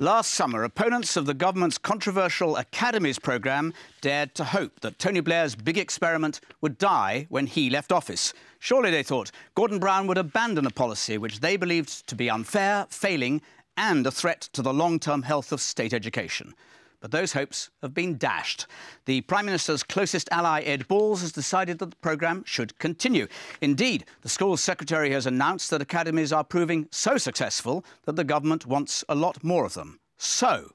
Last summer, opponents of the government's controversial Academies programme dared to hope that Tony Blair's big experiment would die when he left office. Surely, they thought, Gordon Brown would abandon a policy which they believed to be unfair, failing and a threat to the long-term health of state education. But those hopes have been dashed. The Prime Minister's closest ally, Ed Balls, has decided that the programme should continue. Indeed, the school's secretary has announced that academies are proving so successful that the government wants a lot more of them. So,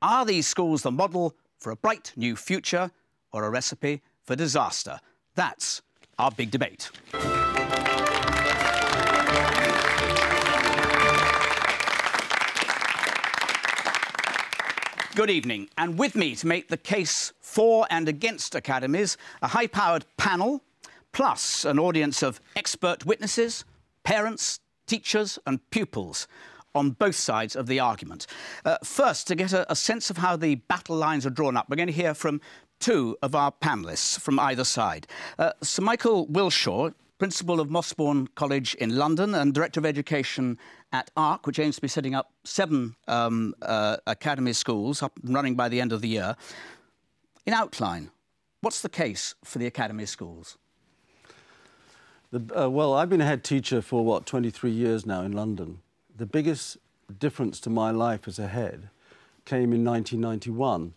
are these schools the model for a bright new future or a recipe for disaster? That's our big debate. Good evening, and with me to make the case for and against academies, a high-powered panel, plus an audience of expert witnesses, parents, teachers and pupils on both sides of the argument. First, to get a sense of how the battle lines are drawn up, we're going to hear from two of our panellists from either side. Sir Michael Wilshaw, Principal of Mossbourne College in London and Director of Education at ARC, which aims to be setting up 7 academy schools up and running by the end of the year. In outline, what's the case for the academy schools? Well, I've been a head teacher for, 23 years now in London. The biggest difference to my life as a head came in 1991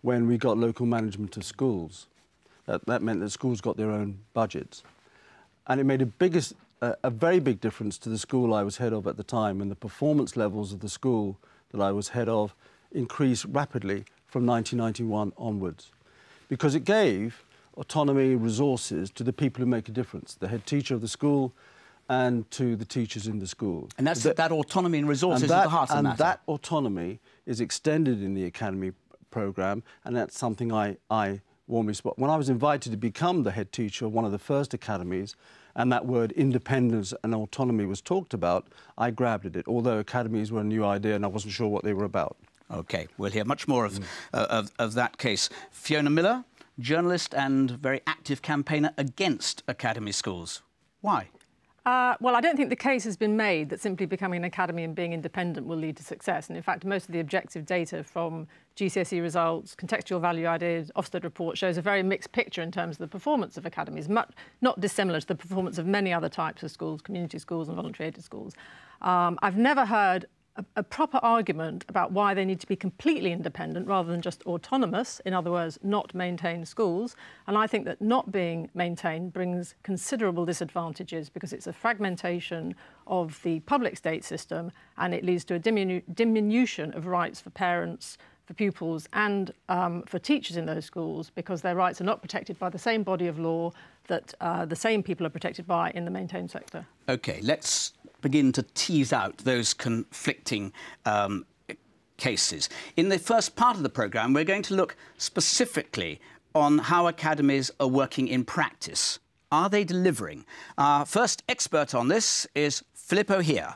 when we got local management of schools. That meant that schools got their own budgets. And it made a very big difference to the school I was head of at the time, and the performance levels of the school that I was head of increased rapidly from 1991 onwards, because it gave autonomy, resources to the people who make a difference, the head teacher of the school and to the teachers in the school. And that's that autonomy and resources is the heart of the matter. And that autonomy is extended in the academy programme, and that's something I warmly support. When I was invited to become the head teacher of one of the first academies, and that word independence and autonomy was talked about, I grabbed at it, although academies were a new idea and I wasn't sure what they were about. OK, we'll hear much more of that case. Fiona Miller, journalist and very active campaigner against academy schools. Why? Well, I don't think the case has been made that simply becoming an academy and being independent will lead to success. And in fact, most of the objective data from GCSE results, contextual value added, Ofsted report shows a very mixed picture in terms of the performance of academies, not dissimilar to the performance of many other types of schools, community schools and voluntary aided schools. I've never heard a proper argument about why they need to be completely independent rather than just autonomous, in other words, not maintain schools. And I think that not being maintained brings considerable disadvantages because it's a fragmentation of the public state system and it leads to a diminution of rights for parents, for pupils and for teachers in those schools because their rights are not protected by the same body of law that the same people are protected by in the maintained sector. OK, let's begin to tease out those conflicting cases. In the first part of the programme, we're going to look specifically on how academies are working in practice. Are they delivering? Our first expert on this is Philip O'Hare.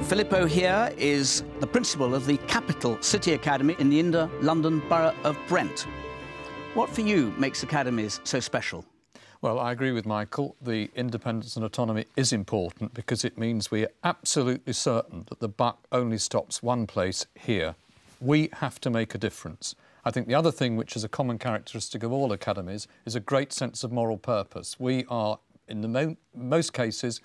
Philip O'Hare is the principal of the Capital City Academy in the Inner London Borough of Brent. What for you makes academies so special? Well, I agree with Michael. The independence and autonomy is important because it means we are absolutely certain that the buck only stops one place, here. We have to make a difference. I think the other thing which is a common characteristic of all academies is a great sense of moral purpose. We are, in the most cases,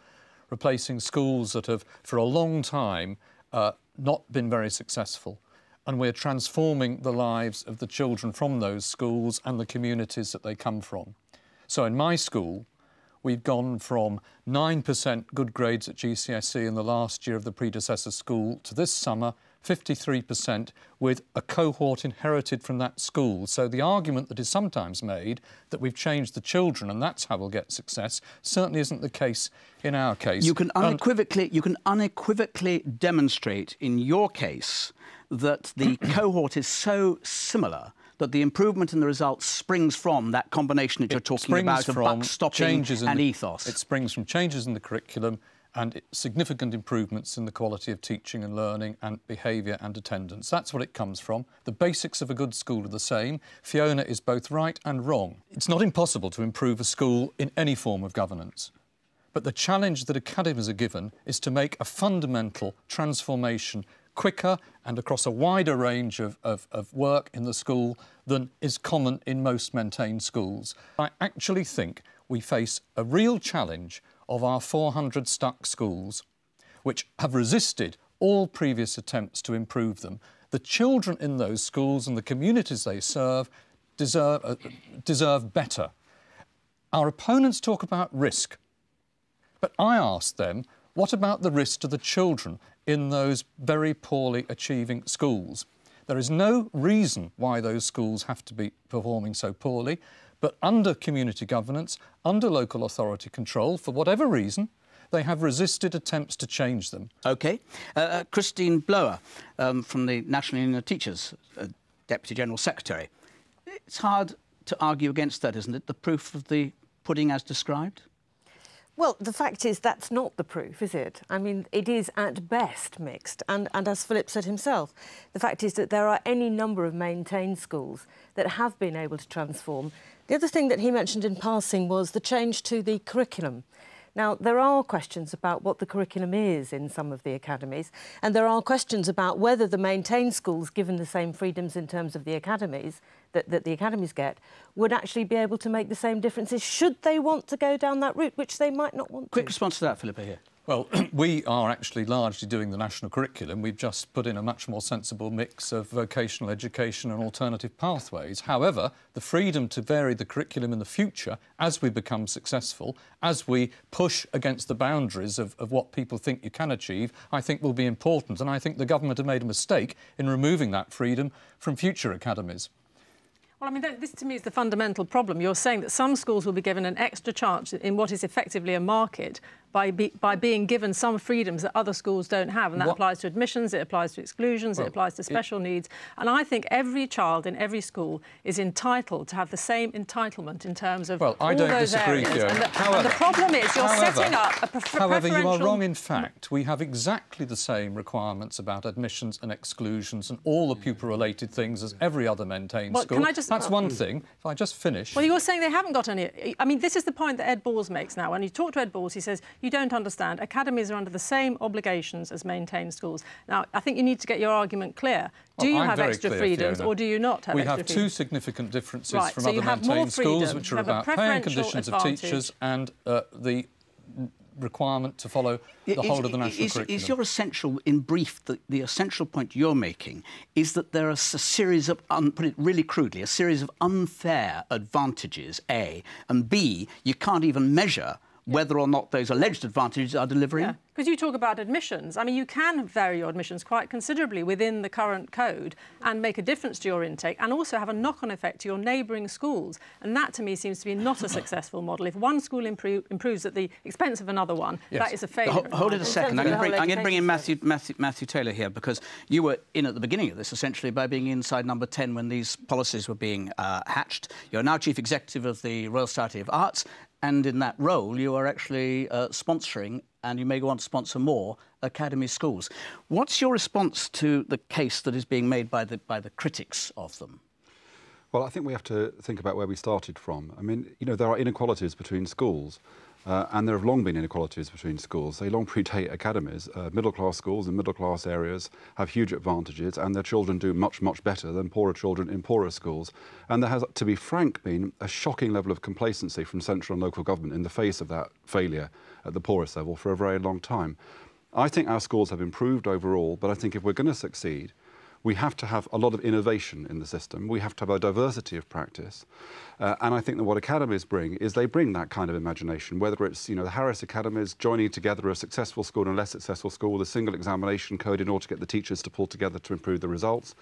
replacing schools that have, for a long time, not been very successful. And we're transforming the lives of the children from those schools and the communities that they come from. So in my school, we've gone from 9% good grades at GCSE in the last year of the predecessor school to this summer, 53% with a cohort inherited from that school. So the argument that is sometimes made that we've changed the children and that's how we'll get success certainly isn't the case in our case. You can unequivocally demonstrate in your case that the cohort is so similar that the improvement in the results springs from that combination that you're talking about of buck stopping and ethos. It springs from changes in the curriculum and significant improvements in the quality of teaching and learning and behaviour and attendance. That's what it comes from. The basics of a good school are the same. Fiona is both right and wrong. It's not impossible to improve a school in any form of governance. But the challenge that academies are given is to make a fundamental transformation quicker and across a wider range of work in the school than is common in most maintained schools. I actually think we face a real challenge of our 400 stuck schools, which have resisted all previous attempts to improve them. The children in those schools and the communities they serve deserve better. Our opponents talk about risk, but I ask them, what about the risk to the children in those very poorly achieving schools? There is no reason why those schools have to be performing so poorly, but under community governance, under local authority control, for whatever reason, they have resisted attempts to change them. OK. Christine Blower, from the National Union of Teachers, Deputy General Secretary. It's hard to argue against that, isn't it? The proof of the pudding as described? Well, the fact is that's not the proof, is it? I mean, it is at best mixed. And as Philip said himself, the fact is that there are any number of maintained schools that have been able to transform. The other thing that he mentioned in passing was the change to the curriculum. Now, there are questions about what the curriculum is in some of the academies, and there are questions about whether the maintained schools, given the same freedoms in terms of the academies that the academies get, would actually be able to make the same differences should they want to go down that route, which they might not want to. Quick response to that, Philippa, here. Well, we are actually largely doing the national curriculum. We've just put in a much more sensible mix of vocational education and alternative pathways. However, the freedom to vary the curriculum in the future as we become successful, as we push against the boundaries of what people think you can achieve, I think will be important. And I think the government have made a mistake in removing that freedom from future academies. Well, I mean, this to me is the fundamental problem. You're saying that some schools will be given an extra chance in what is effectively a market by being given some freedoms that other schools don't have. And that applies to admissions, it applies to exclusions, it applies to special needs. And I think every child in every school is entitled to have the same entitlement in terms of all those areas. And the problem is you're setting up a preferential... However, you are wrong in fact. We have exactly the same requirements about admissions and exclusions and all the pupil-related things as every other maintained school. That's one thing. If I just finish... Well, you're saying they haven't got any... I mean, this is the point that Ed Balls makes now. When you talk to Ed Balls, he says, you don't understand. Academies are under the same obligations as maintained schools. Now, I think you need to get your argument clear. Do you have extra freedoms or do you not have extra freedoms? We have two significant differences from other maintained schools, which are about pay and conditions of teachers and the requirement to follow the whole of the national curriculum. Is your essential, in brief, the essential point you're making is that there are a series of, put it really crudely, a series of unfair advantages, A, and B, you can't even measure whether or not those alleged advantages are delivering? Yeah, because you talk about admissions. I mean, you can vary your admissions quite considerably within the current code and make a difference to your intake and also have a knock-on effect to your neighbouring schools. And that, to me, seems to be not a successful model. If one school improves at the expense of another one, that is a failure. Hold it a second. I'm going to bring in Matthew Taylor here, because you were in at the beginning of this, essentially, by being inside number 10 when these policies were being hatched. You're now Chief Executive of the Royal Society of Arts, and in that role, you are actually sponsoring, and you may go on to sponsor more, academy schools. What's your response to the case that is being made by the critics of them? Well, I think we have to think about where we started from. I mean, you know, there are inequalities between schools, and there have long been inequalities between schools. They long predate academies. Middle-class schools in middle-class areas have huge advantages, and their children do much, much better than poorer children in poorer schools. And there has, to be frank, been a shocking level of complacency from central and local government in the face of that failure at the poorest level for a very long time. I think our schools have improved overall, but I think if we're going to succeed, we have to have a lot of innovation in the system. We have to have a diversity of practice. And I think that what academies bring is they bring that kind of imagination, whether it's, you know, the Harris Academies joining together a successful school and a less successful school with a single examination code in order to get the teachers to pull together to improve the results,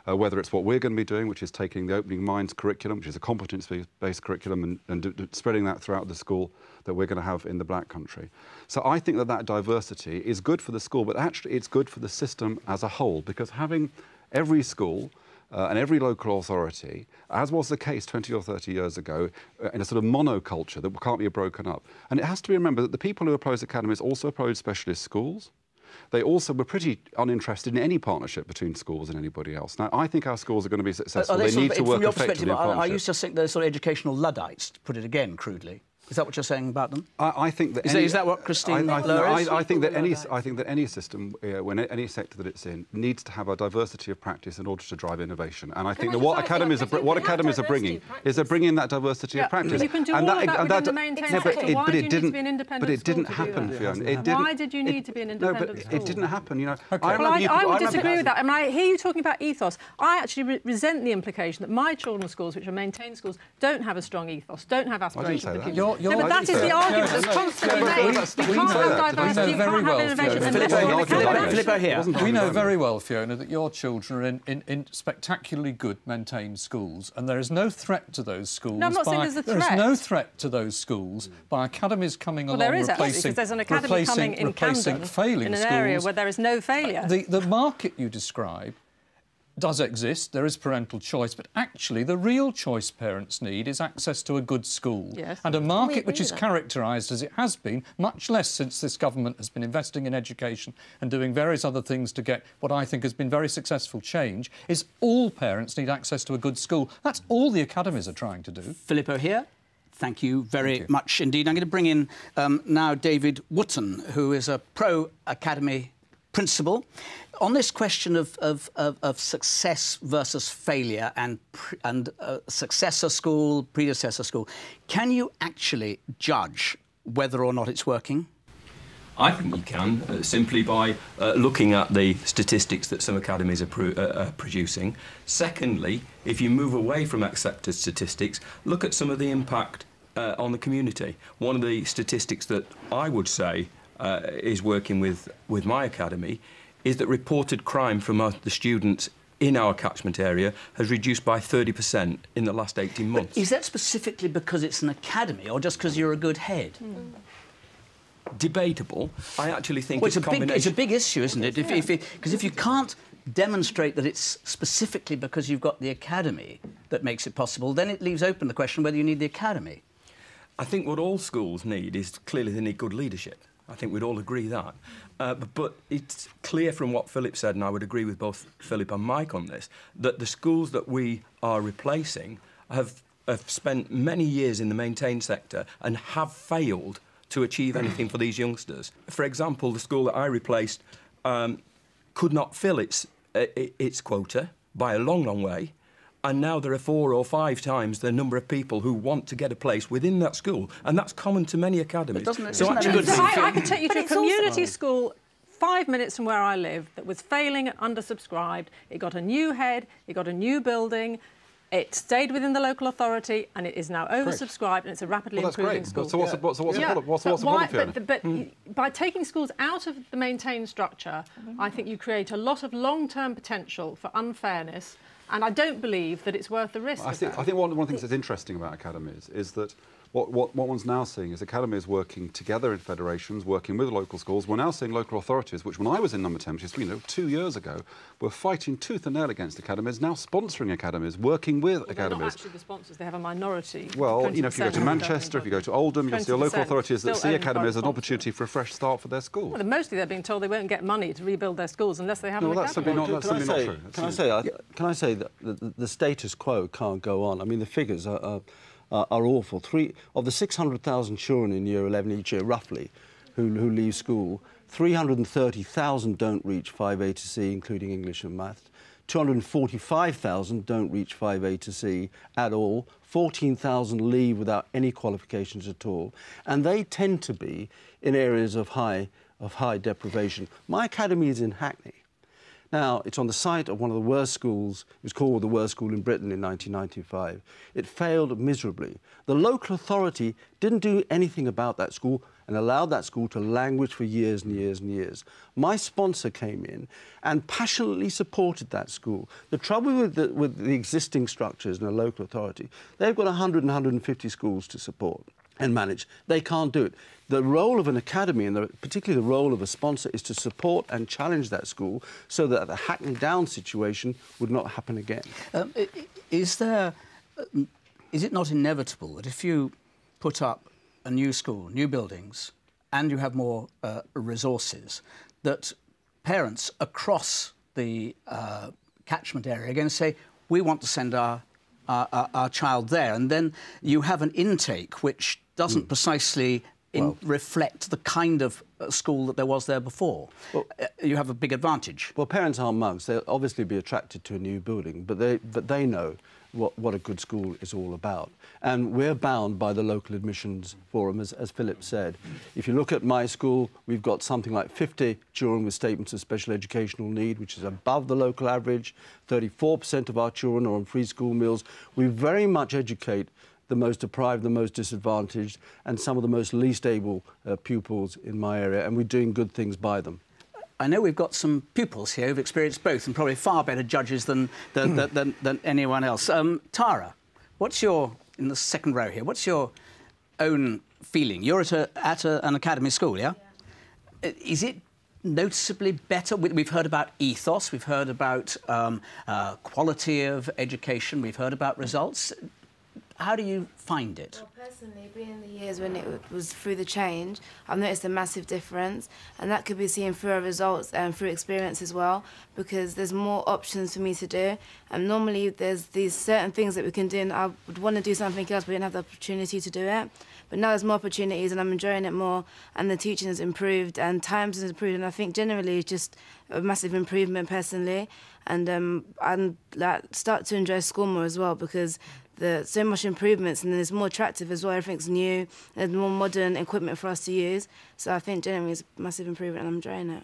whether it's what we're going to be doing, which is taking the Opening Minds curriculum, which is a competence-based curriculum, and spreading that throughout the school that we're going to have in the Black Country. So I think that that diversity is good for the school, but actually it's good for the system as a whole, because having every school and every local authority, as was the case 20 or 30 years ago, in a sort of monoculture that can't be broken up. And it has to be remembered that the people who oppose academies also oppose specialist schools. They also were pretty uninterested in any partnership between schools and anybody else. Now, I think our schools are going to be successful. They need to work effectively in partnership. Are you just saying they're sort of educational Luddites, to put it again crudely? Is that what you're saying about them? I think that is that what Christine Lower is? I think that any system, when any sector that it's in, needs to have a diversity of practice in order to drive innovation. And I think that what academies are bringing is they're bringing that diversity of practice. You can do all of that within the maintained sector. Why do you need to be an independent But it didn't school to do happen, that? Fiona. Why did you need to be an independent school? It didn't happen. You know, I would disagree with that. I mean, I hear you talking about ethos. I actually resent the implication that my children's schools, which are maintained schools, don't have a strong ethos, don't have aspirations for the future. No, but that is the argument that's constantly made. You can't have diversity, you can't have innovation unless you're an academy. Filippo here. We know very well, Fiona, that your children are in spectacularly good maintained schools, and there is no threat to those schools. No, I'm not saying there's a threat. There is no threat to those schools by academies coming along there is replacing, actually, because there's an academy coming in Camden, failing in an schools. area where there is no failure. The market you describe does exist, there is parental choice, but actually the real choice parents need is access to a good school. Yes. And a market which is characterised as it has been, much less since this government has been investing in education and doing various other things to get what I think has been very successful change, is all parents need access to a good school. That's all the academies are trying to do. Filippo here. Thank you very much indeed. I'm going to bring in now David Wootton, who is a pro-academy principal. On this question of success versus failure and successor school, predecessor school, can you actually judge whether or not it's working? I think you can, simply by looking at the statistics that some academies are producing. Secondly, if you move away from accepted statistics, look at some of the impact on the community. One of the statistics that I would say is working with my academy is that reported crime from the students in our catchment area has reduced by 30% in the last 18 months. But is that specifically because it's an academy or just because you're a good head? Debatable. I actually think it's a big issue, isn't it? Because if you can't demonstrate that it's specifically because you've got the academy that makes it possible, then it leaves open the question whether you need the academy. I think what all schools need is clearly they need good leadership. I think we'd all agree that. But it's clear from what Philip said, and I would agree with both Philip and Mike on this, that the schools that we are replacing have spent many years in the maintained sector and have failed to achieve anything for these youngsters. For example, the school that I replaced could not fill its quota by a long, long way. And now there are 4 or 5 times the number of people who want to get a place within that school. And that's common to many academies. I could take you to a community school 5 minutes from where I live that was failing and undersubscribed. It got a new head, it got a new building, it stayed within the local authority, and it is now oversubscribed, and it's a rapidly improving school. So what's the problem, Fiona? But by taking schools out of the maintained structure, I think you create a lot of long-term potential for unfairness. And I don't believe that it's worth the risk. I think one of the things that's interesting about academies is that what one's now seeing is academies working together in federations, working with local schools. We're now seeing local authorities, which when I was in Number 10, which is 2 years ago, were fighting tooth and nail against academies, now sponsoring academies, working with academies. They're not actually the sponsors, they have a minority. Well, if you go to Manchester, if you go to Oldham, you'll see local authorities that see academies as an opportunity for a fresh start for their school. Well, mostly they're being told they won't get money to rebuild their schools unless they have an academy. That's simply not true. Can I say that the status quo can't go on? I mean, the figures are awful. Of the 600,000 children in Year 11 each year, roughly, who leave school, 330,000 don't reach 5A to C, including English and maths. 245,000 don't reach 5A to C at all. 14,000 leave without any qualifications at all. And they tend to be in areas of high deprivation. My academy is in Hackney. Now, it's on the site of one of the worst schools. It was called the worst school in Britain in 1995. It failed miserably. The local authority didn't do anything about that school and allowed that school to languish for years and years and years. My sponsor came in and passionately supported that school. The trouble with the existing structures in a local authority, they've got 100 and 150 schools to support and manage. They can't do it. The role of an academy, and particularly the role of a sponsor, is to support and challenge that school so that the Hackney Down situation would not happen again. Is it not inevitable that if you put up a new school, new buildings, and you have more resources, that parents across the catchment area are going to say, we want to send our child there, and then you have an intake which doesn't precisely reflect the kind of school that there was there before. Well, you have a big advantage. Well, parents aren't mugs. They'll obviously be attracted to a new building, but they know what a good school is all about. And we're bound by the local admissions forum, as Philip said. If you look at my school, we've got something like 50 children with statements of special educational need, which is above the local average. 34% of our children are on free school meals. We very much educate the most deprived, the most disadvantaged, and some of the most least able pupils in my area, and we're doing good things by them. I know we've got some pupils here who've experienced both and probably far better judges than anyone else. Tara, what's your, in the second row here, what's your own feeling? You're at an academy school, yeah? Is it noticeably better? We've heard about ethos, we've heard about quality of education, we've heard about results. How do you find it? Well, personally, being in the years when it was through the change, I've noticed a massive difference, and that could be seen through our results and through experience as well, because there's more options for me to do. And normally there's these certain things that we can do, and I would want to do something else, but I didn't have the opportunity to do it. But now there's more opportunities, and I'm enjoying it more, and the teaching has improved, and times has improved, and I think generally it's just a massive improvement personally. And I'm start to enjoy school more as well, because there's so much improvements, and then it's more attractive as well. Everything's new, there's more modern equipment for us to use. So I think generally it's a massive improvement, and I'm enjoying it.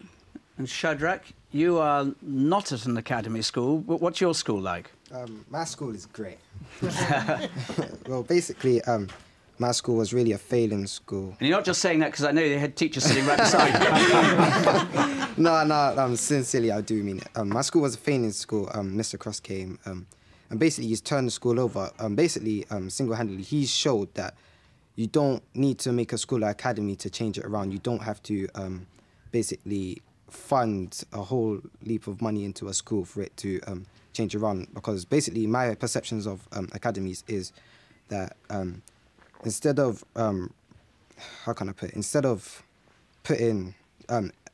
And Shadrach, you are not at an academy school. What's your school like? My school is great. Well, basically, my school was really a failing school. And you're not just saying that because I know the head teacher sitting right beside you. No, sincerely, I do mean it. My school was a failing school. Mr. Cross came, and basically he's turned the school over. Single-handedly, he showed that you don't need to make a school or academy to change it around. You don't have to basically fund a whole leap of money into a school for it to change around. Because basically my perceptions of academies is that instead of, how can I put it, instead of putting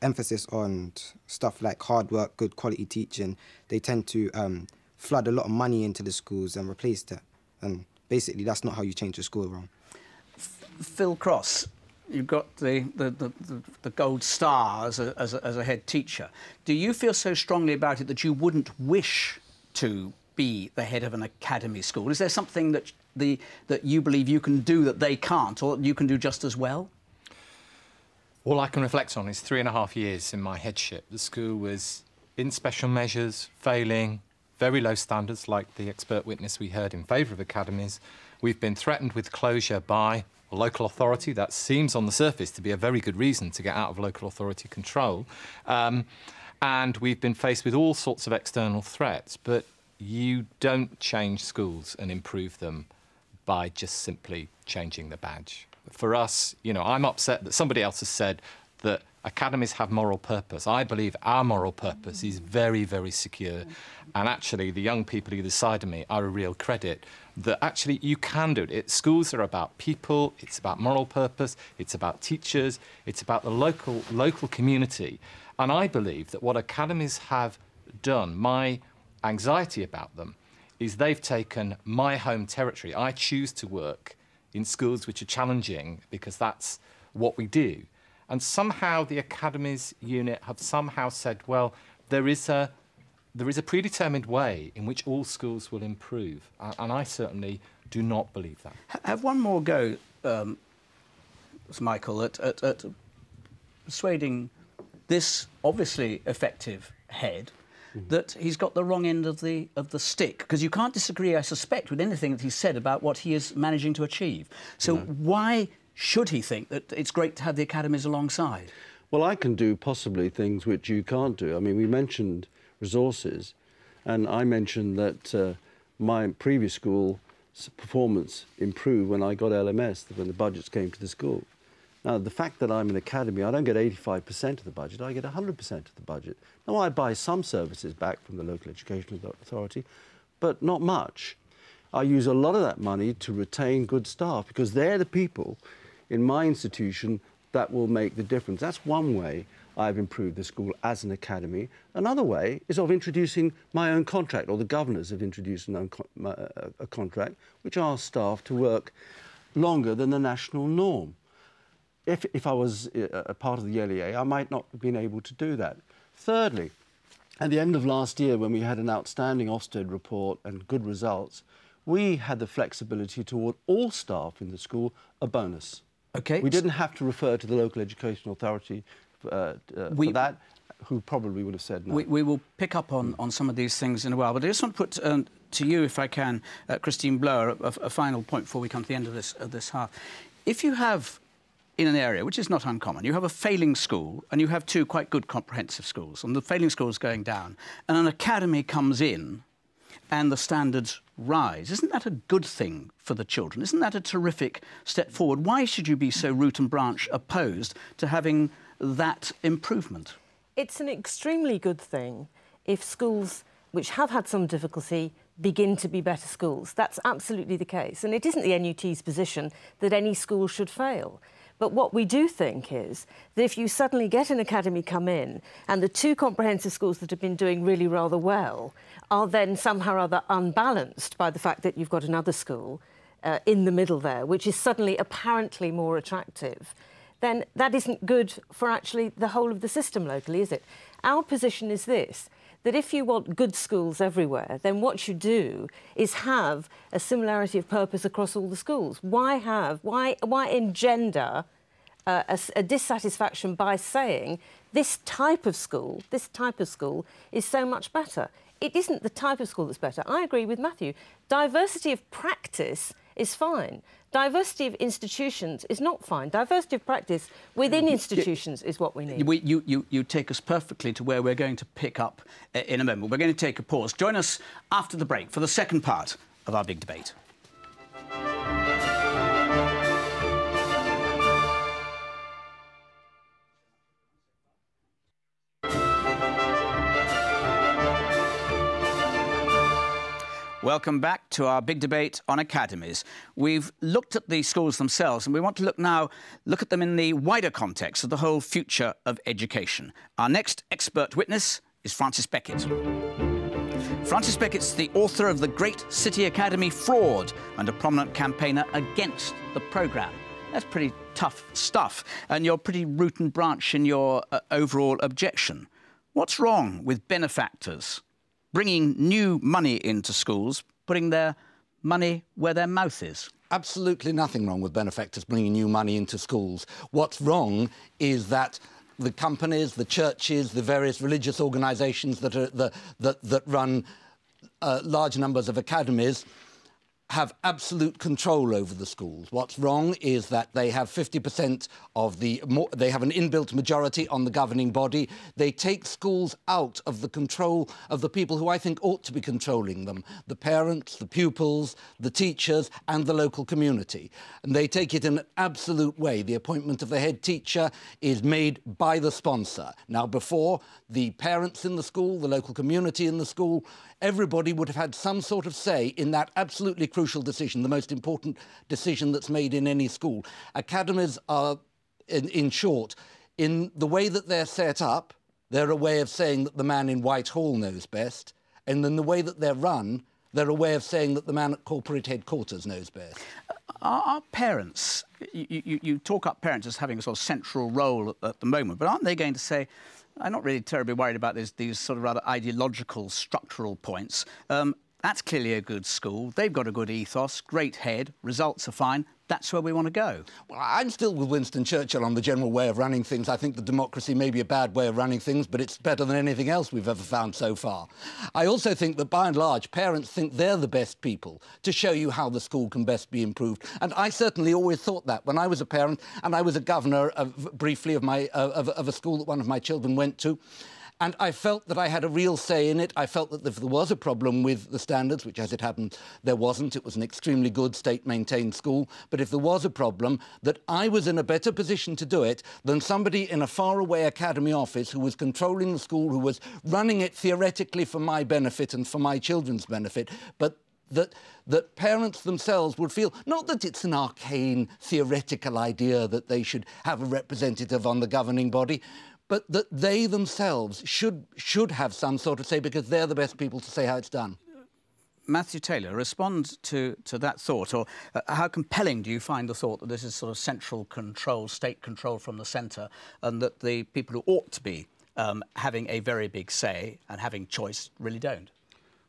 emphasis on stuff like hard work, good quality teaching, they tend to flood a lot of money into the schools and replace that. And basically, that's not how you change a school around. Phil Cross, you've got the gold star as a head teacher. Do you feel so strongly about it that you wouldn't wish to be the head of an academy school? Is there something that you believe you can do that they can't, or you can do just as well? All I can reflect on is 3.5 years in my headship. The school was in special measures, failing, very low standards, like the expert witness we heard in favour of academies. We've been threatened with closure by a local authority. That seems on the surface to be a very good reason to get out of local authority control. And we've been faced with all sorts of external threats. But you don't change schools and improve them by just simply changing the badge. For us, you know, I'm upset that somebody else has said that academies have moral purpose. I believe our moral purpose is very, very secure. And actually, the young people either side of me are a real credit that actually you can do it. Schools are about people, it's about moral purpose, it's about teachers, it's about the local community. And I believe that what academies have done, my anxiety about them, is they've taken my home territory. I choose to work in schools which are challenging because that's what we do. And somehow the academies unit have somehow said, well, there is a predetermined way in which all schools will improve. And I certainly do not believe that. Have one more go, Michael, at persuading this obviously effective head that he's got the wrong end of the stick, because you can't disagree, I suspect, with anything that he's said about what he is managing to achieve. So why should he think that it's great to have the academies alongside? Well, I can do possibly things which you can't do. I mean, we mentioned resources, and I mentioned that my previous school's performance improved when I got LMS, when the budgets came to the school. Now, the fact that I'm an academy, I don't get 85% of the budget, I get 100% of the budget. Now, I buy some services back from the local education authority, but not much. I use a lot of that money to retain good staff, because they're the people in my institution that will make the difference. That's one way I've improved the school as an academy. Another way is of introducing my own contract, or the governors have introduced a contract, which asks staff to work longer than the national norm. If I was a part of the LEA, I might not have been able to do that. Thirdly, at the end of last year, when we had an outstanding Ofsted report and good results, we had the flexibility to award all staff in the school a bonus. Okay. We didn't have to refer to the local education authority for that, who probably would have said no. We will pick up on some of these things in a while, but I just want to put to you, if I can, Christine Blower, a final point before we come to the end of this half. If you have, in an area, which is not uncommon, you have a failing school and you have two quite good comprehensive schools, and the failing school is going down, and an academy comes in and the standards rise, isn't that a good thing for the children? Isn't that a terrific step forward? Why should you be so root and branch opposed to having that improvement? It's an extremely good thing if schools which have had some difficulty begin to be better schools. That's absolutely the case. And it isn't the NUT's position that any school should fail. But what we do think is that if you suddenly get an academy come in and the two comprehensive schools that have been doing really rather well are then somehow or other unbalanced by the fact that you've got another school in the middle there, which is suddenly apparently more attractive, then that isn't good for actually the whole of the system locally, is it? Our position is this, that if you want good schools everywhere, then what you do is have a similarity of purpose across all the schools. Why engender a dissatisfaction by saying this type of school is so much better? It isn't the type of school that's better. I agree with Matthew. Diversity of practice is fine. Diversity of institutions is not fine. Diversity of practice within institutions is what we need. You take us perfectly to where we're going to pick up in a moment. We're going to take a pause. Join us after the break for the second part of our big debate. Welcome back to our big debate on academies. We've looked at the schools themselves and we want to look at them in the wider context of the whole future of education. Our next expert witness is Francis Beckett. Francis Beckett's the author of The Great City Academy Fraud and a prominent campaigner against the programme. That's pretty tough stuff, and you're pretty root and branch in your overall objection. What's wrong with benefactors bringing new money into schools, putting their money where their mouth is? Absolutely nothing wrong with benefactors bringing new money into schools. What's wrong is that the companies, the churches, the various religious organisations that run large numbers of academies have absolute control over the schools. What's wrong is that they have 50% of they have an inbuilt majority on the governing body. They take schools out of the control of the people who I think ought to be controlling them, the parents, the pupils, the teachers and the local community. And they take it in an absolute way. The appointment of the head teacher is made by the sponsor. Now, before, the parents in the school, the local community in the school, everybody would have had some sort of say in that absolutely crucial decision, the most important decision that's made in any school. Academies are, in short, in the way that they're set up, they're a way of saying that the man in Whitehall knows best, and in the way that they're run, they're a way of saying that the man at corporate headquarters knows best. Are parents, you talk up parents as having a sort of central role at the moment, but aren't they going to say, I'm not really terribly worried about these sort of rather ideological, structural points. That's clearly a good school. They've got a good ethos, great head, results are fine. That's where we want to go. Well, I'm still with Winston Churchill on the general way of running things. I think the democracy may be a bad way of running things, but it's better than anything else we've ever found so far. I also think that, by and large, parents think they're the best people to show you how the school can best be improved. And I certainly always thought that when I was a parent and I was a governor briefly of a school that one of my children went to. And I felt that I had a real say in it. I felt that if there was a problem with the standards, which as it happened, there wasn't, it was an extremely good state-maintained school, but if there was a problem, that I was in a better position to do it than somebody in a faraway academy office who was controlling the school, who was running it theoretically for my benefit and for my children's benefit, but that parents themselves would feel, not that it's an arcane theoretical idea that they should have a representative on the governing body, but that they themselves should have some sort of say, because they're the best people to say how it's done. Matthew Taylor, respond to that thought, or how compelling do you find the thought that this is sort of central control, state control from the centre, and that the people who ought to be having a very big say and having choice really don't?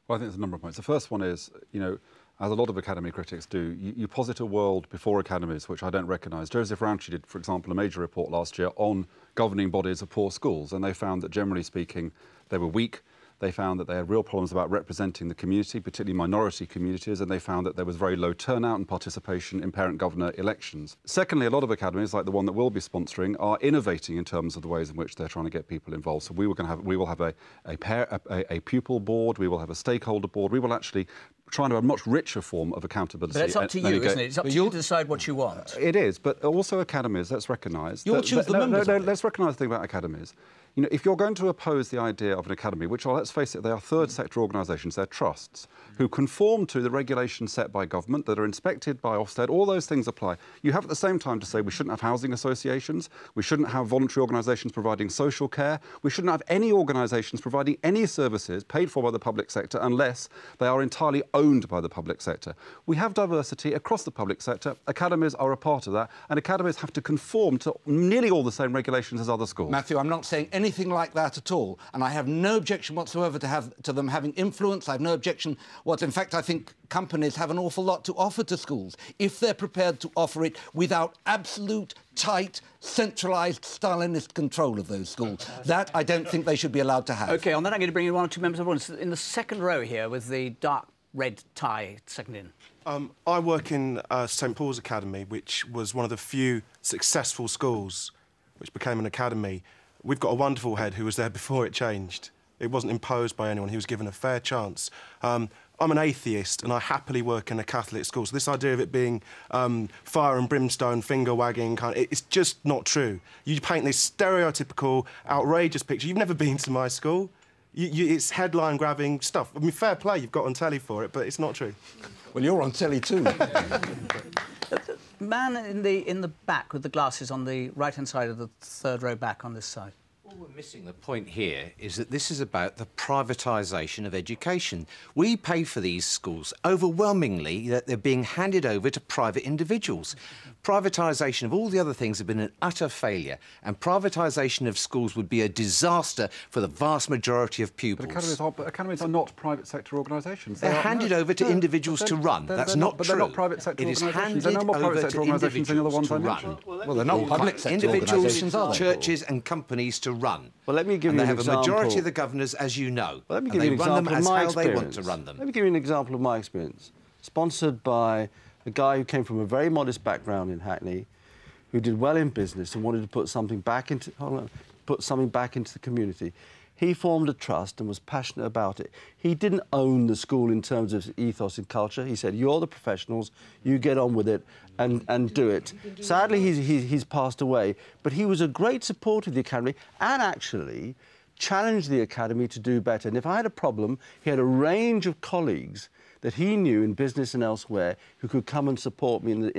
Well, I think there's a number of points. The first one is, you know, as a lot of academy critics do, you posit a world before academies which I don't recognise. Joseph Rowntree did, for example, a major report last year on governing bodies of poor schools, and they found that, generally speaking, they were weak. They found that they had real problems about representing the community, particularly minority communities, and they found that there was very low turnout and participation in parent-governor elections. Secondly, a lot of academies, like the one that we'll be sponsoring, are innovating in terms of the ways in which they're trying to get people involved. So we will have a pupil board, we will have a stakeholder board, we will actually trying to have a much richer form of accountability. But it's up to you, isn't it? It's up to you to decide what you want. It is, but also academies, let's recognise... You'll choose the members. No, let's recognise the thing about academies. You know, if you're going to oppose the idea of an academy, which are, let's face it, they are third sector organisations, they're trusts, who conform to the regulations set by government, that are inspected by Ofsted, all those things apply. You have at the same time to say we shouldn't have housing associations, we shouldn't have voluntary organisations providing social care, we shouldn't have any organisations providing any services paid for by the public sector unless they are entirely owned by the public sector. We have diversity across the public sector, academies are a part of that, and academies have to conform to nearly all the same regulations as other schools. Matthew, I'm not saying anything like that at all, and I have no objection whatsoever to them having influence. I have no objection in fact, I think companies have an awful lot to offer to schools if they're prepared to offer it without absolute, tight, centralised Stalinist control of those schools. That I don't think they should be allowed to have. OK, on that I'm going to bring in one or two members of the audience. In the second row here with the dark red tie, second in. I work in St Paul's Academy, which was one of the few successful schools which became an academy. We've got a wonderful head who was there before it changed. It wasn't imposed by anyone. He was given a fair chance. I'm an atheist and I happily work in a Catholic school. So this idea of it being fire and brimstone, finger-wagging, it's just not true. You paint this stereotypical, outrageous picture. You've never been to my school. It's headline-grabbing stuff. I mean, fair play, you've got on telly for it, but it's not true. Well, you're on telly too. Man in the back with the glasses on the right-hand side of the third row back on this side. All we're missing the point here is that this is about the privatisation of education. We pay for these schools overwhelmingly that they're being handed over to private individuals. Privatisation of all the other things have been an utter failure, and privatisation of schools would be a disaster for the vast majority of pupils. But academies are not private sector organisations. They're handed over to individuals to run. That's not true. But they're not private sector organisations. It is handed over to individuals to run. Well, they're not public sector individuals, churches and companies to run. Well, let me give you an example. They have a majority of the governors, as you know. Well, let me give you an example of my experience. They want to run them. Let me give you an example of my experience. Sponsored by a guy who came from a very modest background in Hackney, who did well in business and wanted to put something back into the community. He formed a trust and was passionate about it. He didn't own the school in terms of ethos and culture. He said, you're the professionals, you get on with it and do it. Sadly, he's passed away, but he was a great supporter of the academy and actually challenged the academy to do better. And if I had a problem, he had a range of colleagues that he knew in business and elsewhere who could come and support me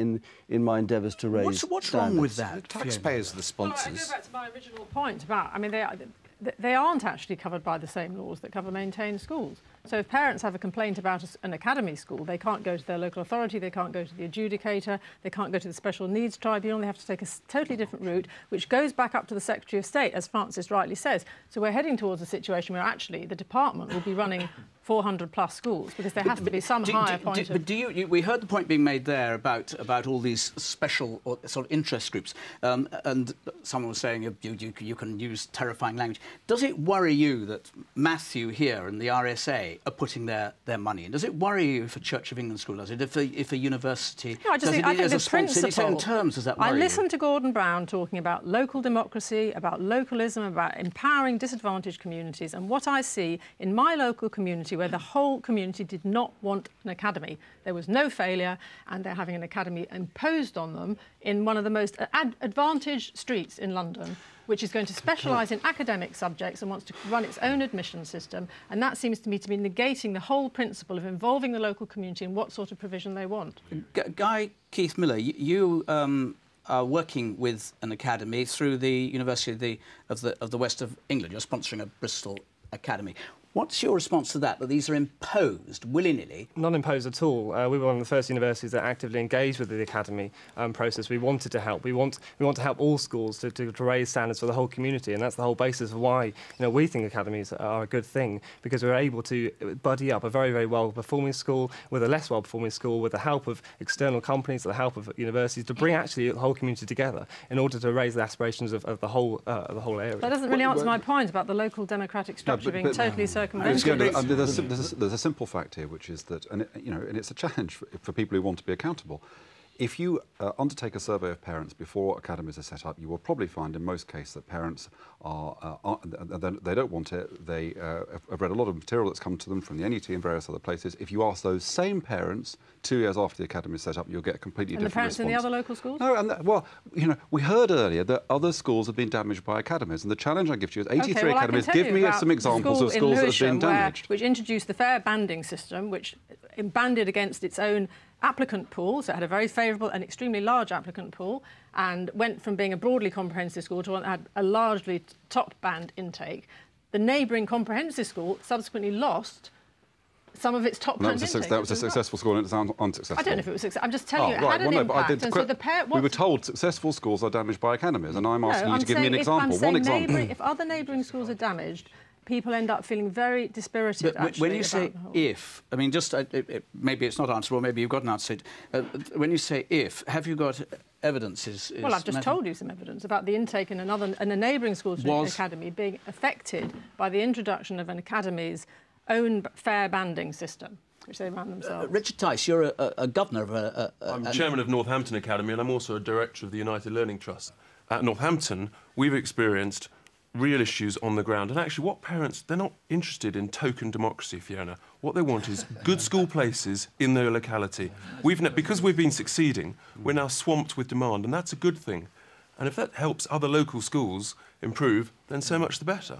in my endeavours to raise What's wrong with that? The taxpayers are the sponsors. I go back to my original point about, I mean, they aren't actually covered by the same laws that cover maintained schools. So if parents have a complaint about an academy school, they can't go to their local authority, they can't go to the adjudicator, they can't go to the special needs tribunal, they have to take a totally different route, which goes back up to the Secretary of State, as Francis rightly says. So we're heading towards a situation where actually the department will be running 400+ schools, because there has to be some higher point of... But we heard the point being made there about all these special or sort of interest groups, and someone was saying you can use terrifying language. Does it worry you that Matthew here and the RSA are putting their money in? Does it worry you if a Church of England school does it? If a university I think the principle, in its own terms, does that worry you? I listened to Gordon Brown talking about local democracy, about localism, about empowering disadvantaged communities, and what I see in my local community, where the whole community did not want an academy. There was no failure, and they're having an academy imposed on them in one of the most advantaged streets in London, which is going to specialise in academic subjects and wants to run its own admission system. And that seems to me to be negating the whole principle of involving the local community in what sort of provision they want. Guy Keith Miller, you are working with an academy through the University of the West of England. You're sponsoring a Bristol academy. What's your response to that these are imposed willy-nilly? Not imposed at all. We were one of the first universities that actively engaged with the academy process. We wanted to help. We want to help all schools to raise standards for the whole community, and that's the whole basis of why we think academies are a good thing, because we're able to buddy up a very, very well-performing school with a less well-performing school, with the help of external companies, the help of universities, to bring actually the whole community together in order to raise the aspirations of the whole area. That doesn't really answer my point about the local democratic structure being totally circumvented. There's a simple fact here, which is that, and it's a challenge for people who want to be accountable. If you undertake a survey of parents before academies are set up, you will probably find in most cases that parents they don't want it. They have read a lot of material that's come to them from the NET and various other places. If you ask those same parents 2 years after the academy is set up, you'll get a completely different response. And the parents in the other local schools? No, well, we heard earlier that other schools have been damaged by academies, and the challenge I give to you is 83 academies. Give me some examples of schools that have been damaged. Which introduced the fair banding system, which banded against its own applicant pool, so it had a very favourable and extremely large applicant pool, and went from being a broadly comprehensive school to one that had a largely top band intake. The neighbouring comprehensive school subsequently lost some of its top band intake. That was a successful school and it's unsuccessful. I don't know if it was successful. I'm just telling you, it had an impact. We were told successful schools are damaged by academies, and I'm asking you to give me an example. One example. If other neighbouring schools are damaged, people end up feeling very dispirited, but when you say if, I mean, just maybe it's not answerable, maybe you've got an answer. When you say if, have you got evidence? Well, I've just told you some evidence about the intake in a neighbouring school to an academy being affected by the introduction of an academy's own fair banding system, which they ran themselves. Richard Tice, you're a governor of I'm chairman of Northampton Academy, and I'm also a director of the United Learning Trust. At Northampton, we've experienced real issues on the ground. And actually, what parents, they're not interested in token democracy, Fiona. What they want is good school places in their locality. Because we've been succeeding, we're now swamped with demand, and that's a good thing. And if that helps other local schools improve, then so much the better.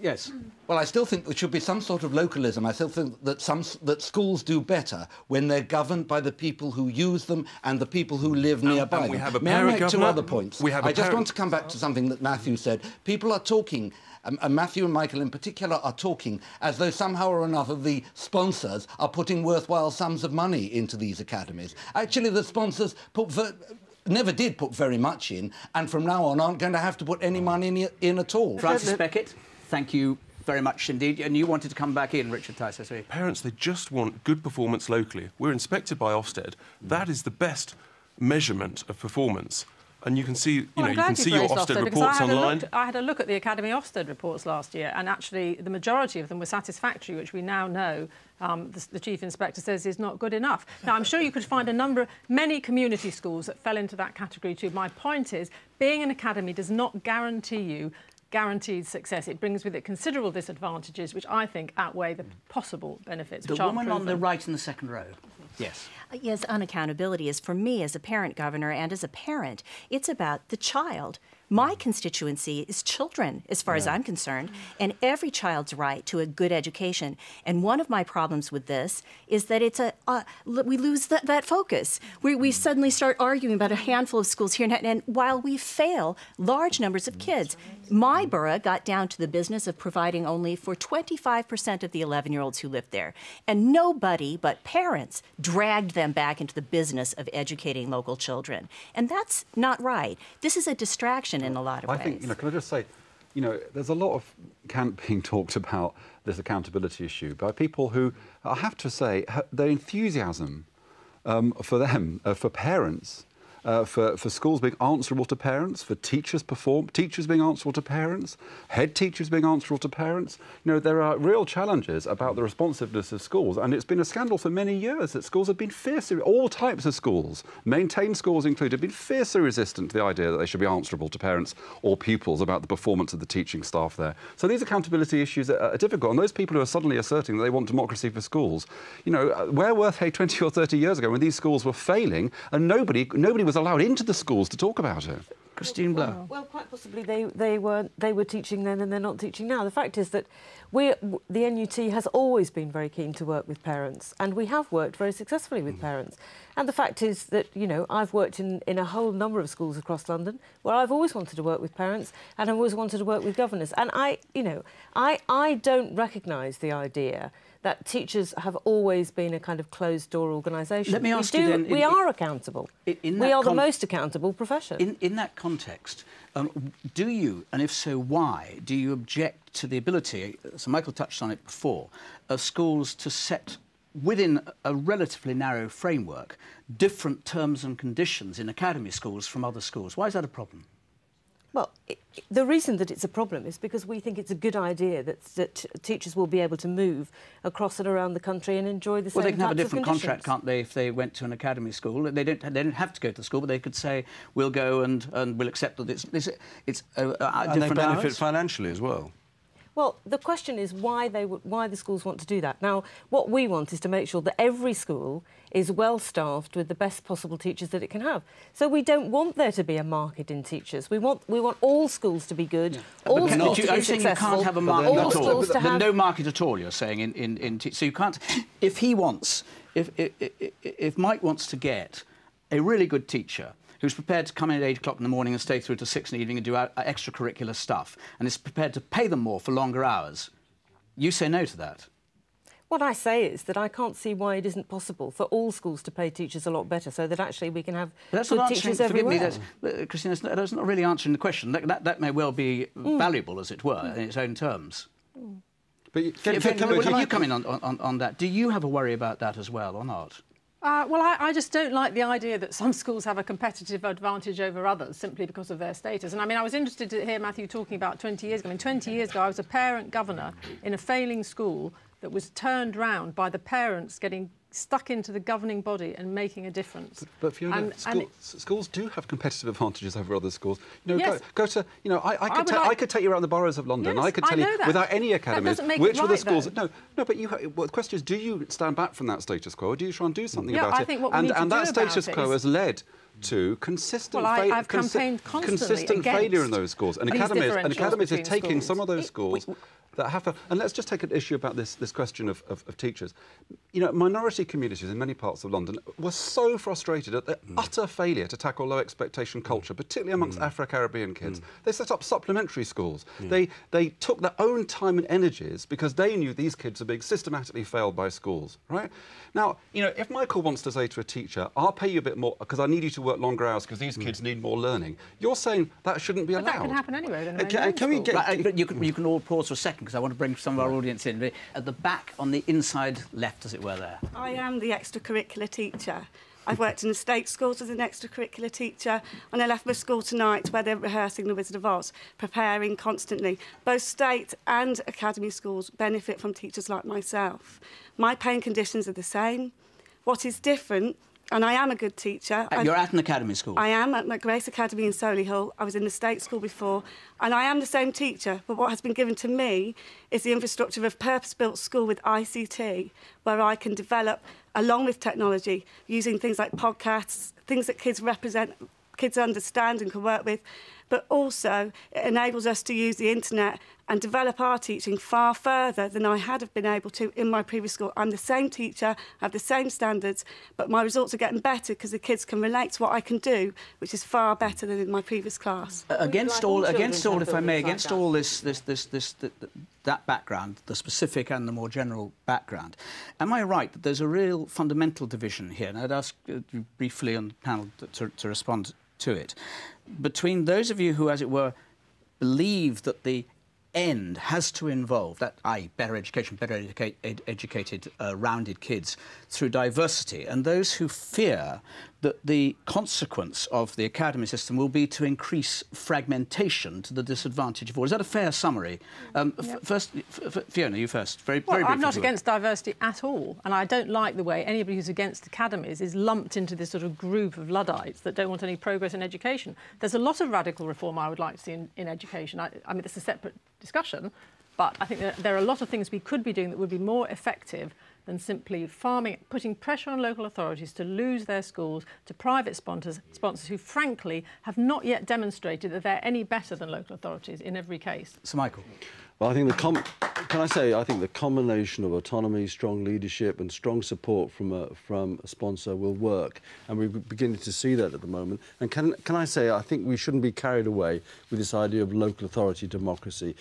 Yes. Well, I still think there should be some sort of localism. I still think that schools do better when they're governed by the people who use them and the people who live nearby. We have a May I make two other points? I just want to come back to something that Matthew said. People are talking, and Matthew and Michael in particular are talking as though somehow or another the sponsors are putting worthwhile sums of money into these academies. Actually, the sponsors never did put very much in, and from now on aren't going to have to put any money in at all. Francis Beckett, thank you very much indeed. And you wanted to come back in, Richard Tice, I see. Parents, they just want good performance locally. We're inspected by Ofsted. That is the best measurement of performance. And you can see, you can see your Ofsted reports online. I had a look at the Academy Ofsted reports last year, and actually the majority of them were satisfactory, which we now know the Chief Inspector says is not good enough. Now, I'm sure you could find many community schools that fell into that category too. My point is, being an academy does not guarantee you guaranteed success. It brings with it considerable disadvantages, which I think outweigh the possible benefits. The woman on the right in the second row. Yes. Yes, unaccountability is, for me as a parent governor and as a parent, it's about the child. My constituency is children, as far as I'm concerned, and every child's right to a good education. And one of my problems with this is that we lose that focus. We suddenly start arguing about a handful of schools here, and while we fail large numbers of kids. My borough got down to the business of providing only for 25% of the 11-year-olds who lived there. And nobody but parents dragged them back into the business of educating local children. And that's not right. This is a distraction in a lot of ways. I think, can I just say, there's a lot of being talked about this accountability issue by people who, I have to say, their enthusiasm for them, for parents, for schools being answerable to parents, for teachers being answerable to parents, head teachers being answerable to parents. There are real challenges about the responsiveness of schools, and it's been a scandal for many years that schools have been fiercely, all types of schools, maintained schools included, have been fiercely resistant to the idea that they should be answerable to parents or pupils about the performance of the teaching staff there. So these accountability issues are difficult, and those people who are suddenly asserting that they want democracy for schools, where were they 20 or 30 years ago when these schools were failing and nobody was allowed into the schools to talk about it? Christine Blair. Well, quite possibly they were teaching then and they're not teaching now. The fact is that the NUT has always been very keen to work with parents, and we have worked very successfully with parents. And the fact is that, you know, I've worked in a whole number of schools across London where I've always wanted to work with parents and I've always wanted to work with governors. And I don't recognise the idea that teachers have always been a kind of closed-door organisation. Let me ask you then... We are accountable. We are the most accountable profession. In that context, do you, and if so, why, do you object to the ability, so Michael touched on it before, of schools to set, within a relatively narrow framework, different terms and conditions in academy schools from other schools? Why is that a problem? Well, the reason that it's a problem is because we think it's a good idea that teachers will be able to move across and around the country and enjoy the same Well, they can have a types of different conditions. contract, can't they, if they went to an academy school? They don't have to go to the school, but they could say, we'll go and we'll accept that it's different and they benefit hours. financially as well. Well, the question is why the schools want to do that. Now, what we want is to make sure that every school is well staffed with the best possible teachers that it can have. So we don't want there to be a market in teachers. We want all schools to be good, all schools to be successful. You can't have a market all at all. schools to have... No market at all, you're saying. So you can't... If he wants... If Mike wants to get a really good teacher who's prepared to come in at 8 o'clock in the morning and stay through to 6 in the evening and do extracurricular stuff, and is prepared to pay them more for longer hours, you say no to that. What I say is that I can't see why it isn't possible for all schools to pay teachers a lot better, so that actually we can have good teachers everywhere. Christina, that's not really answering the question. That may well be valuable, as it were, in its own terms. But can you come in on that? Do you have a worry about that as well, or not? Well, I just don't like the idea that some schools have a competitive advantage over others simply because of their status. And I mean, I was interested to hear Matthew talking about 20 years ago. I mean, 20 years ago, I was a parent governor in a failing school that was turned round by the parents getting stuck into the governing body and making a difference. But Fiona, schools do have competitive advantages over other schools. You know, yes. go to, you know, I could take you around the boroughs of London. Yes, I could tell you without any academies which were the schools. Though. No, but well, the question is, do you stand back from that status quo, or do you try and do something about it? I think what we need to do that status quo has led to consistent failure in those schools. And academies are taking some of those schools that have and let's just take an issue about this question of teachers. You know, minority communities in many parts of London were so frustrated at the utter failure to tackle low expectation culture, particularly amongst Afro-Caribbean kids. They set up supplementary schools. They took their own time and energies because they knew these kids are being systematically failed by schools, right? Now, you know, if Michael wants to say to a teacher, I'll pay you a bit more because I need you to work longer hours because these kids need more learning, you're saying that shouldn't be allowed. But that can happen anyway. Then can we get... But you can all pause for a second because I want to bring some of our audience in. At the back, on the inside left, as it were, there. I am the extracurricular teacher. I've worked in the state schools as an extracurricular teacher, and I left my school tonight where they're rehearsing The Wizard of Oz, preparing constantly. Both state and academy schools benefit from teachers like myself. My pay and conditions are the same. What is different, and I am a good teacher. You're at an academy school? I am at Grace Academy in Solihull. I was in the state school before, and I am the same teacher, but what has been given to me is the infrastructure of a purpose-built school with ICT, where I can develop, along with technology, using things like podcasts, things that kids understand and can work with, but also it enables us to use the internet and develop our teaching far further than I had have been able to in my previous school. I'm the same teacher, I have the same standards, but my results are getting better because the kids can relate to what I can do, which is far better than in my previous class. Against all, if I may, against all that background, the specific and the more general background, am I right that there's a real fundamental division here? And I'd ask you briefly on the panel to respond to it. Between those of you who, as it were, believe that the end has to involve that, i.e. better education, better educated, rounded kids through diversity, and those who fear that the consequence of the academy system will be to increase fragmentation to the disadvantage of all. Is that a fair summary? First, Fiona, you first. Very briefly. I'm not against diversity at all, and I don't like the way anybody who's against academies is lumped into this sort of group of Luddites that don't want any progress in education. There's a lot of radical reform I would like to see in education. I mean, it's a separate discussion, but I think there are a lot of things we could be doing that would be more effective than simply putting pressure on local authorities to lose their schools to private sponsors who, frankly, have not yet demonstrated that they're any better than local authorities in every case. Sir Michael. Well, I think I think the combination of autonomy, strong leadership and strong support from a sponsor will work, and we're beginning to see that at the moment. And can I say, I think we shouldn't be carried away with this idea of local authority democracy.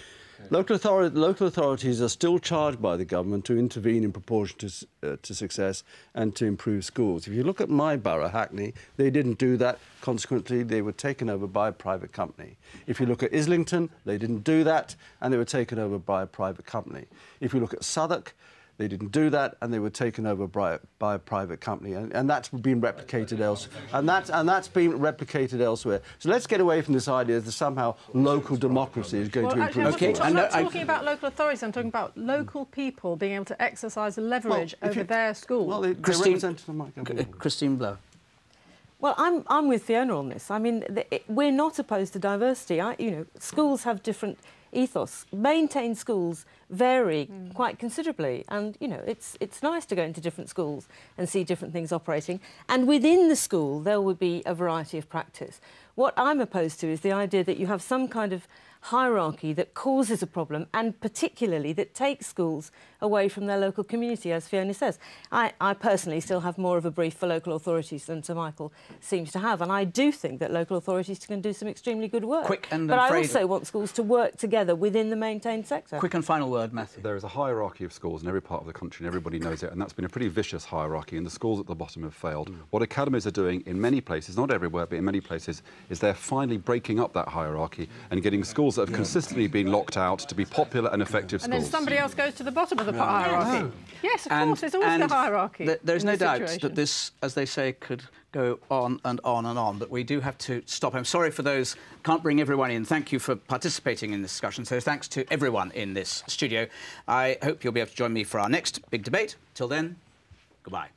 Local authorities are still charged by the government to intervene in proportion to success and to improve schools. If you look at my borough, Hackney, they didn't do that. Consequently, they were taken over by a private company. If you look at Islington, they didn't do that, and they were taken over by a private company. If you look at Southwark, they didn't do that, and they were taken over by a private company, and that's been replicated elsewhere. And that's been replicated elsewhere. So let's get away from this idea that somehow local democracy is going to improve. I'm not talking about local authorities. I'm talking about local people being able to exercise leverage over their school. Well, Christine Blow. Well, I'm with Fiona on this. I mean, we're not opposed to diversity. Schools have different ethos. Maintained schools vary quite considerably, and it's nice to go into different schools and see different things operating. And within the school, there would be a variety of practice. What I'm opposed to is the idea that you have some kind of hierarchy that causes a problem, and particularly that takes schools away from their local community, as Fiona says. I personally still have more of a brief for local authorities than Sir Michael seems to have, and I do think that local authorities can do some extremely good work. But I also want schools to work together within the maintained sector. Quick and final word, Matthew. There is a hierarchy of schools in every part of the country, and everybody knows it, and that's been a pretty vicious hierarchy, and the schools at the bottom have failed. What academies are doing in many places, not everywhere, but in many places, is they're finally breaking up that hierarchy and getting schools that have consistently been locked out to be popular and effective schools. And then somebody else goes to the bottom of the hierarchy. No. Yes, of course, there's always a hierarchy. There's no doubt that this, as they say, could go on and on and on, but we do have to stop. I'm sorry for those, can't bring everyone in. Thank you for participating in this discussion. So thanks to everyone in this studio. I hope you'll be able to join me for our next big debate. Till then, goodbye.